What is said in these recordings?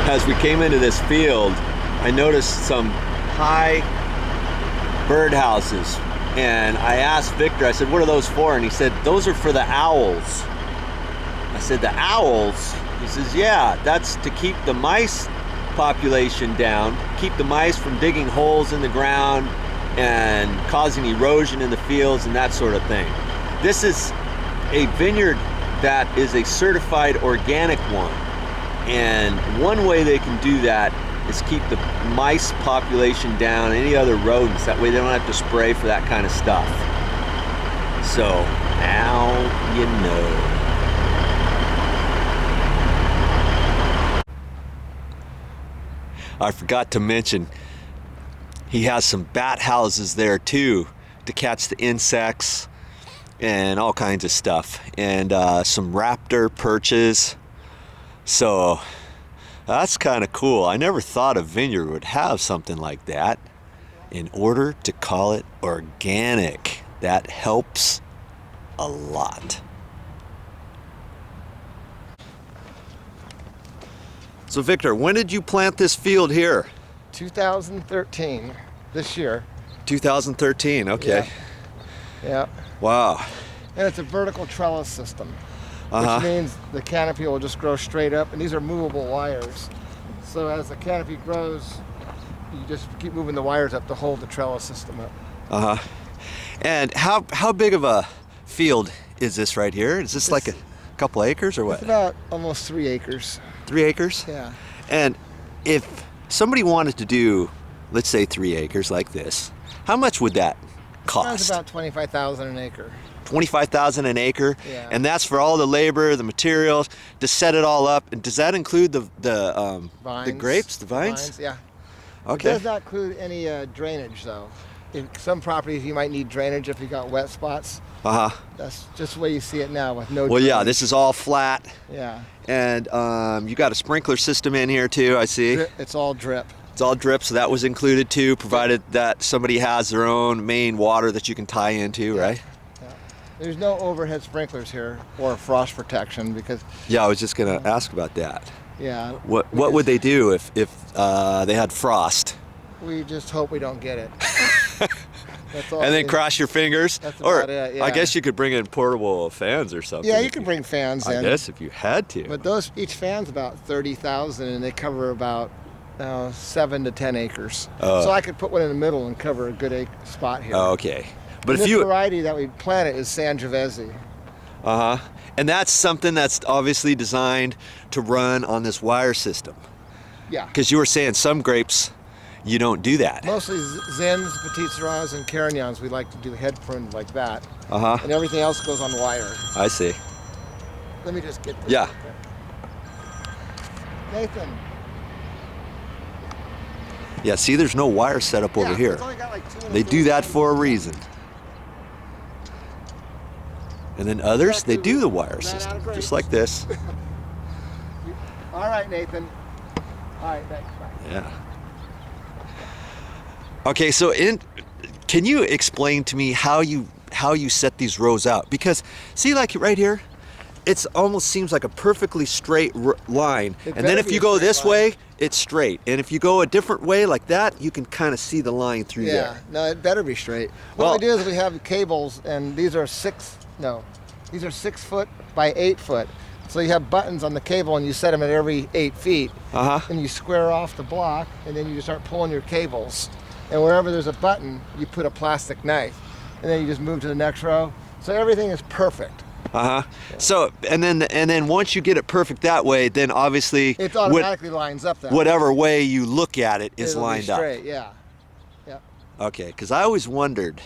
as we came into this field, I noticed some high birdhouses, and I asked Victor, I said, what are those for? And he said, those are for the owls. I said, the owls? He says, yeah, that's to keep the mice population down, keep the mice from digging holes in the ground and causing erosion in the fields and that sort of thing. This is a vineyard that is a certified organic one, and one way they can do that is keep the mice population down, any other rodents, that way they don't have to spray for that kind of stuff. So now you know. I forgot to mention, he has some bat houses there too to catch the insects and all kinds of stuff, and some raptor perches. So that's kind of cool. I never thought a vineyard would have something like that. In order to call it organic, that helps a lot. So Victor, when did you plant this field here? 2013, this year. 2013, okay. Yeah. Wow. And it's a vertical trellis system, which means the canopy will just grow straight up, and these are movable wires. So as the canopy grows, you just keep moving the wires up to hold the trellis system up. And how big of a field is this right here? Is this like a couple acres or what? It's about almost 3 acres. 3 acres? Yeah. And if somebody wanted to do, let's say 3 acres like this, how much would that cost? That's about $25,000 an acre. $25,000 an acre, yeah. And that's for all the labor, the materials, to set it all up. And does that include the grapes, the vines? Yeah. Okay. It does not include any drainage, though. In some properties, you might need drainage if you got wet spots. That's just the way you see it now, with no. Well, drainage. yeah, this is all flat. Yeah. And you got a sprinkler system in here too, I see. It's all drip. It's all drip, so that was included too, provided that somebody has their own main water that you can tie into, yeah. right? Yeah. There's no overhead sprinklers here or frost protection because. Yeah, I was just gonna ask about that. Yeah. What would they do if they had frost? We just hope we don't get it. That's all. And then cross your fingers. That's or about it, yeah. I guess you could bring in portable fans or something. Yeah, you can bring fans in. I guess if you had to. But each fan's about 30,000, and they cover about 7 to 10 acres. So I could put one in the middle and cover a good spot here. Oh, okay. But and if this variety that we planted is Sangiovese. And that's something that's obviously designed to run on this wire system. Yeah. Because you were saying some grapes, you don't do that. Mostly Zins, Petit Syrahs, and Carignans, we like to do head pruned like that. And everything else goes on wire. I see. Let me just get this. Yeah. Nathan. Yeah, see, there's no wire set up over here. It's only got like 2 They do that for a reason. And then others, they do the wire system, just like this. All right, Nathan. All right, thanks. Bye. Yeah. Okay, so can you explain to me how you set these rows out? Because see, like right here, it almost seems like a perfectly straight line, and then if you go this way, it's straight, and if you go a different way like that, you can kind of see the line through there. Yeah, no, it better be straight. What we do is we have cables, and these are 6 foot by 8 foot. So you have buttons on the cable, and you set them at every 8 feet, and you square off the block, and then you just start pulling your cables. And wherever there's a button, you put a plastic knife, and then you just move to the next row. So everything is perfect. So and then once you get it perfect that way, then obviously it automatically lines up that whatever way you look at it is lined up. Straight, yeah. Okay, because I always wondered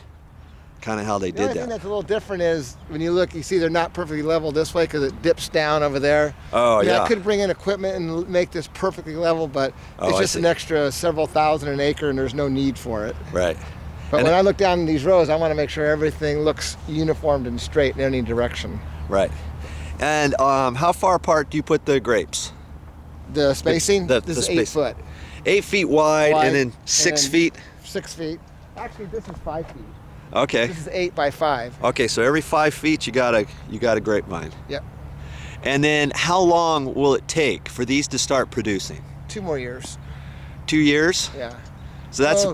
kind of how they The did only thing that's a little different is when you look, you see they're not perfectly level this way because it dips down over there. I could bring in equipment and make this perfectly level, but it's just an extra several thousand an acre, and there's no need for it. Right. But when I look down in these rows, I want to make sure everything looks uniformed and straight in any direction. Right. And how far apart do you put the grapes? The spacing? This is 8 foot. 8 feet wide and then 6 feet? 6 feet. Actually, this is 5 feet. Okay. This is 8 by 5. Okay, so every 5 feet you got a grapevine. Yep. And then how long will it take for these to start producing? 2 more years. 2 years? Yeah. So that's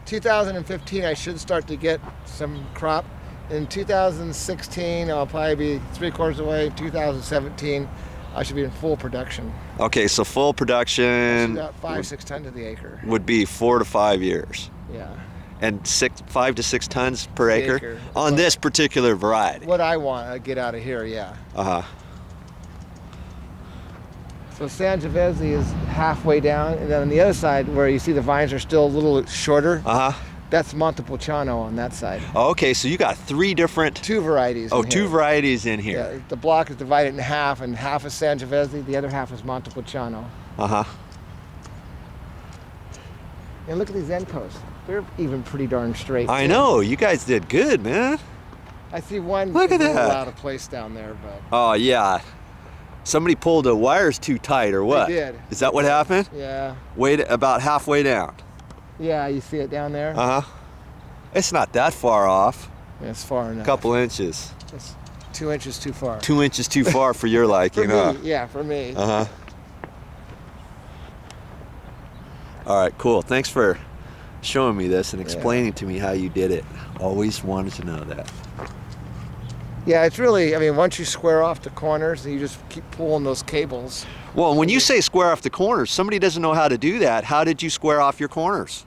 2015. I should start to get some crop. In 2016, I'll probably be 3/4 away. 2017, I should be in full production. okay. So full production About 5-6 tons to the acre. would be 4 to 5 years, Yeah. and 5 to 6 tons per The acre, acre. on this particular variety. What I want to get out of here, yeah. So Sangiovese is halfway down, and then on the other side, where you see the vines are still a little shorter, that's Montepulciano on that side. Okay, so you got 3 different. 2 varieties. Oh, in 2 here. varieties in here. Yeah, the block is divided in half, and half is Sangiovese, the other half is Montepulciano. And look at these end posts. They're even pretty darn straight. I too. know, you guys did good, man. I see one Look at is a little that. out of place down there, but Oh yeah, somebody pulled the wires too tight or what? They did. Is that what happened? yeah. About halfway down. Yeah, you see it down there? It's not that far off. It's far A enough. couple inches. It's 2 inches too far. 2 inches too far for your liking, for me, yeah, for me. All right, cool. Thanks for showing me this and explaining to me how you did it. Always wanted to know that. Yeah, it's really, I mean, once you square off the corners, you just keep pulling those cables. Well, when you say square off the corners, somebody doesn't know how to do that. How did you square off your corners?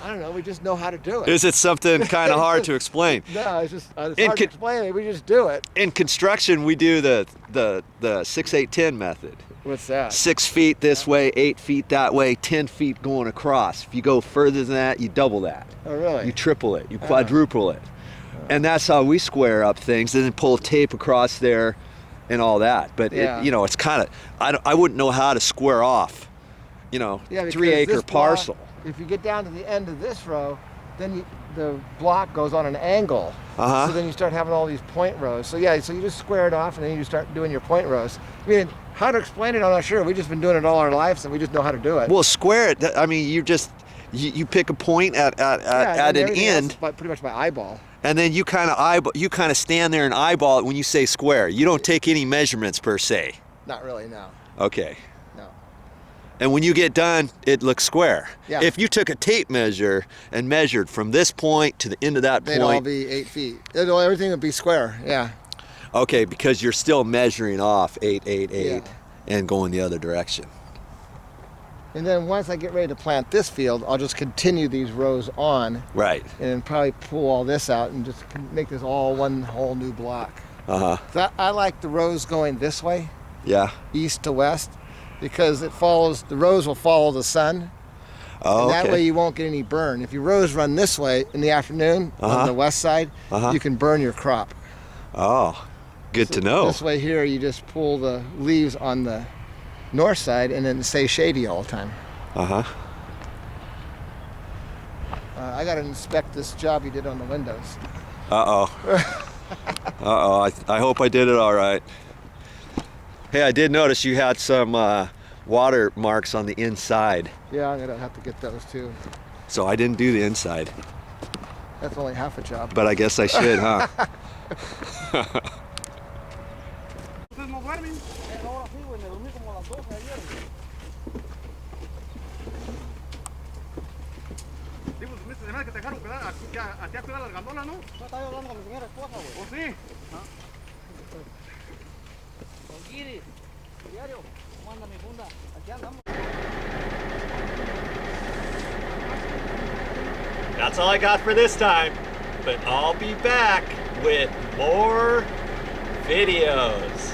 I don't know, we just know how to do it. Is it something kind of hard to explain? No, it's just it's hard to explain it. We just do it. In construction, we do the 6-8-10 method. What's that? 6 feet this way, 8 feet that way, 10 feet going across. If you go further than that, you double that. Oh, really? You triple it, you quadruple it. And that's how we square up things, and then pull tape across there and all that. But it, you know, it's kind of, I wouldn't know how to square off, you know, 3 acre parcel. If you get down to the end of this row, then the block goes on an angle. Uh-huh. So then you start having all these point rows. So yeah, so you just square it off and then you start doing your point rows. I mean, how to explain it, I'm not sure. We've just been doing it all our lives and we just know how to do it. Well, square it, I mean, you just, you pick a point at an end. Pretty much by eyeball. And then you kind of stand there and eyeball it when you say square. You don't take any measurements per se. Not really, no. Okay. No. And when you get done, it looks square. Yeah. If you took a tape measure and measured from this point to the end of that They'd point. all be 8 feet. Everything would be square, yeah. Okay, because you're still measuring off 8, 8, 8 Yeah. and going the other direction. And then once I get ready to plant this field, I'll just continue these rows on. Right. And probably pull all this out and just make this all one whole new block. Uh-huh. So I like the rows going this way, Yeah. east to west, because it follows, the rows will follow the sun. Oh, And that okay. way you won't get any burn. If your rows run this way in the afternoon on the west side, you can burn your crop. Oh, good to know. This way here, you just pull the leaves on the north side and then stay shady all the time. Uh-huh. I got to inspect this job you did on the windows. Uh-oh. Uh-oh, I hope I did it all right. Hey, I did notice you had some water marks on the inside. Yeah, I'm gonna have to get those too. So I didn't do the inside. That's only half a job. But I guess I should, huh? That's all I got for this time, but I'll be back with more videos.